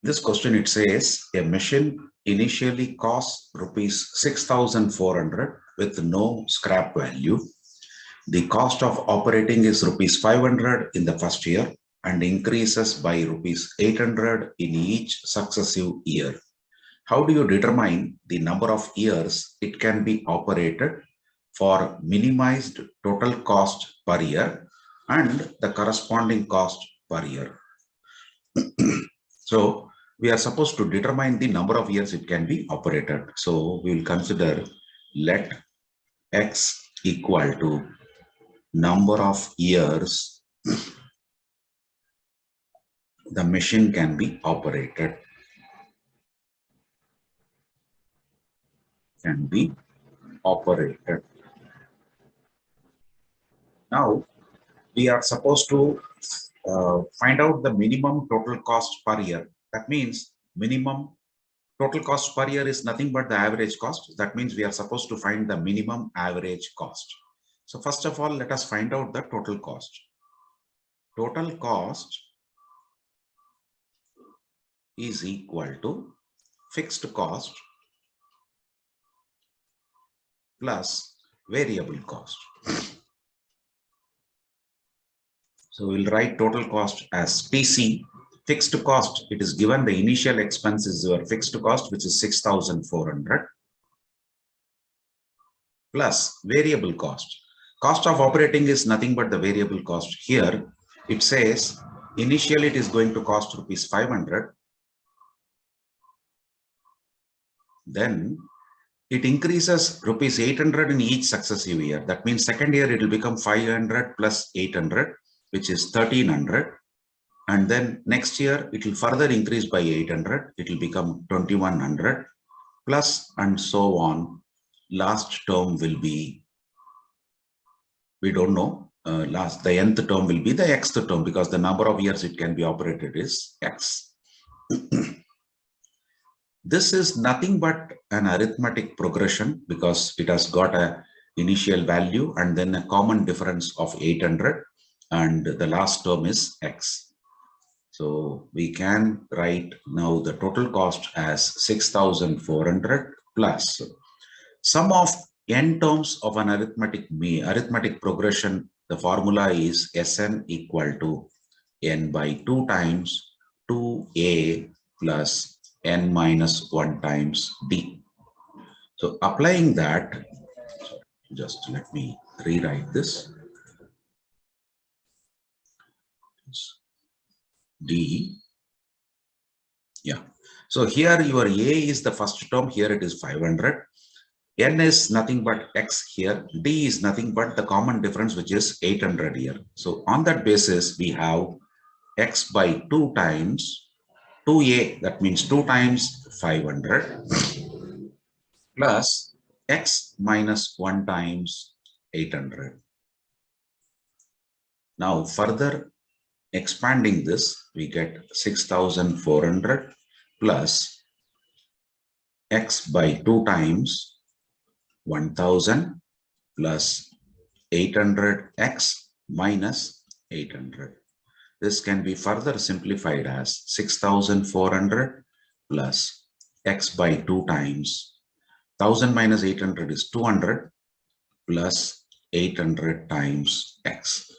This question, it says a machine initially costs rupees 6,400 with no scrap value. The cost of operating is rupees 500 in the first year and increases by rupees 800 in each successive year. How do you determine the number of years it can be operated for minimized total cost per year and the corresponding cost per year? So we are supposed to determine the number of years it can be operated. So we will consider let x equal to number of years the machine can be operated. Now we are supposed to find out the minimum total cost per year. That means minimum total cost per year is nothing but the average cost. That means we are supposed to find the minimum average cost. So first of all, let us find out the total cost. Total cost is equal to fixed cost plus variable cost. So we'll write total cost as TC. Fixed cost, it is given the initial expense is your fixed cost, which is 6,400 plus variable cost. Cost of operating is nothing but the variable cost. Here it says initially it is going to cost rupees 500. Then it increases rupees 800 in each successive year. That means second year it will become 500 plus 800, which is 1300. And then next year it will further increase by 800. It will become 2100 plus and so on. Last term will be, we don't know, the nth term will be the xth term because the number of years it can be operated is x. This is nothing but an arithmetic progression because it has got a initial value and then a common difference of 800 and the last term is x. So we can write now the total cost as 6,400 plus sum of n terms of an arithmetic progression. The formula is Sn equal to n by 2 times 2a plus n minus 1 times d. So applying that, just let me rewrite this. D. Yeah. So here your A is the first term. Here it is 500. N is nothing but X here. D is nothing but the common difference, which is 800 here. So on that basis, we have X by 2 times 2A. That means 2 times 500 plus X minus 1 times 800. Now further expanding this, we get 6,400 plus x by 2 times 1,000 plus 800x minus 800. This can be further simplified as 6,400 plus x by 2 times 1,000 minus 800 is 200 plus 800 times x.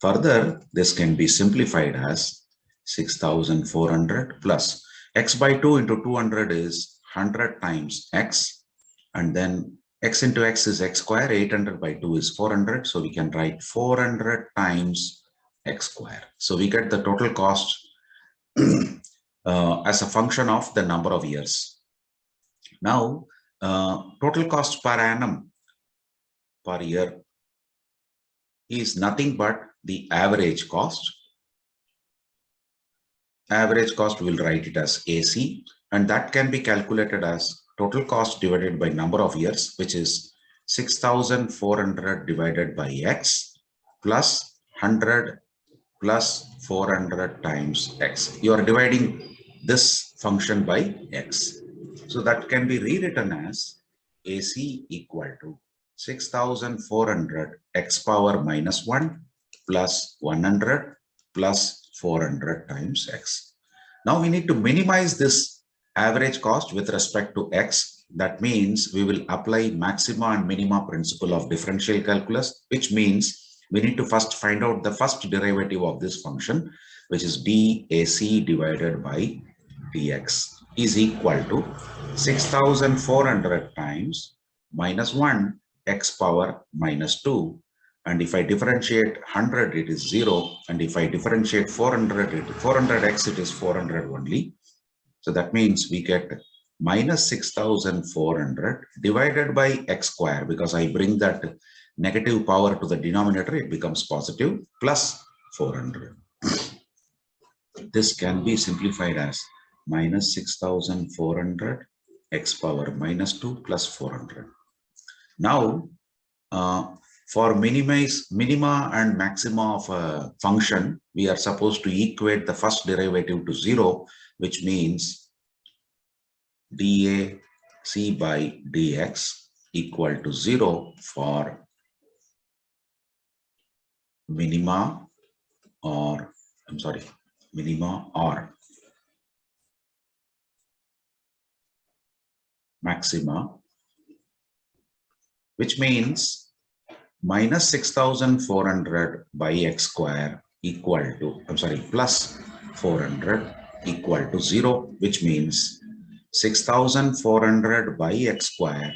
Further, this can be simplified as 6,400 plus x by 2 into 200 is 100 times x, and then x into x is x square, 800 by 2 is 400, so we can write 400 times x square. So we get the total cost as a function of the number of years. Now, total cost per annum per year is nothing but the average cost. Average cost, we'll write it as AC, and that can be calculated as total cost divided by number of years, which is 6,400 divided by x plus 100 plus 400 times x. You are dividing this function by x. So that can be rewritten as AC equal to 6,400 x power minus 1 plus 100 plus 400 times x. Now we need to minimize this average cost with respect to x. That means we will apply maxima and minima principle of differential calculus, which means we need to first find out the first derivative of this function, which is dAc divided by dx is equal to 6,400 times minus 1 x power minus 2. And if I differentiate 100, it is 0. And if I differentiate 400, 400x, it is 400 only. So that means we get minus 6,400 divided by x square, because I bring that negative power to the denominator, it becomes positive, plus 400. This can be simplified as minus 6,400 x power minus 2 plus 400. Now, for minima and maxima of a function, we are supposed to equate the first derivative to 0, which means dAc by dx equal to 0 for minima or maxima, which means minus 6,400 by x square equal to, plus 400 equal to 0, which means 6,400 by x square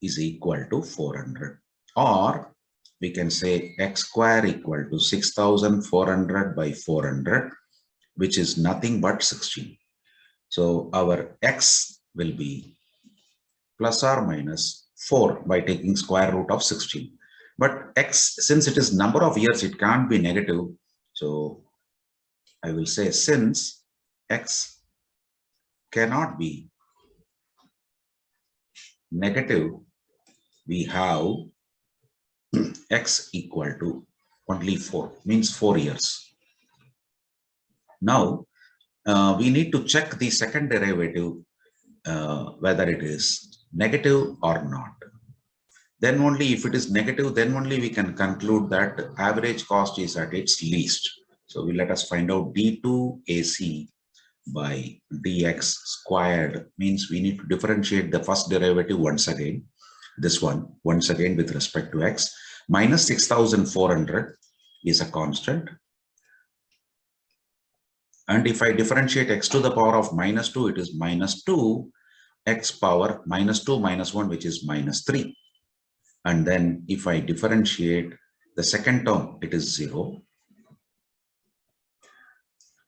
is equal to 400. Or we can say x square equal to 6,400 by 400, which is nothing but 16. So our x will be plus or minus 4 by taking square root of 16. But x, since it is number of years, it can't be negative. So I will say since x cannot be negative, we have x equal to only 4, means 4 years. Now, we need to check the second derivative, whether it is negative or not. Then only if it is negative, then only we can conclude that average cost is at its least. So let us find out d2ac by dx squared means we need to differentiate the first derivative once again. This one once again with respect to x. Minus 6,400 is a constant. And if I differentiate x to the power of minus 2, it is minus 2 x power minus 2 minus 1, which is minus 3. And then if I differentiate the second term, it is 0.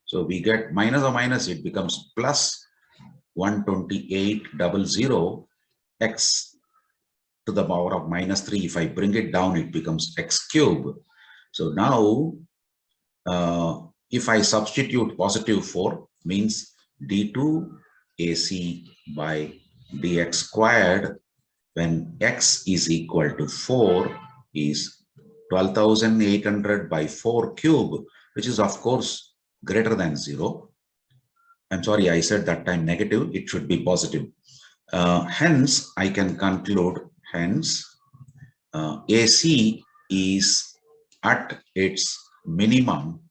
So we get minus or minus, it becomes plus 128,000 x to the power of minus 3. If I bring it down, it becomes x cube. So now, if I substitute positive 4, means d2ac by dx squared when x is equal to 4 is 12,800 by 4 cube, which is of course greater than 0. I'm sorry, I said that time negative, it should be positive. Hence, I can conclude, hence, AC is at its minimum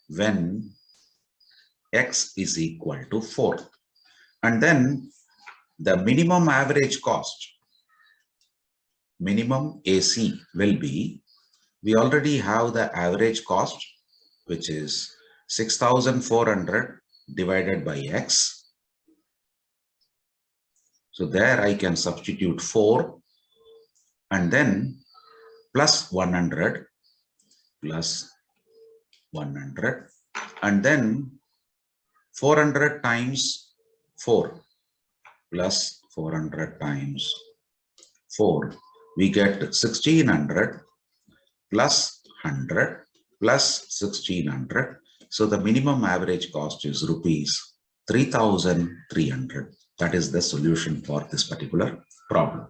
when x is equal to 4. And then the minimum average cost, minimum AC will be, we already have the average cost, which is 6,400 divided by x. So there I can substitute 4 and then plus 100 and then 400 times 4 plus 400 times 4. We get 1,600 plus 100 plus 1,600. So the minimum average cost is rupees 3,300. That is the solution for this particular problem.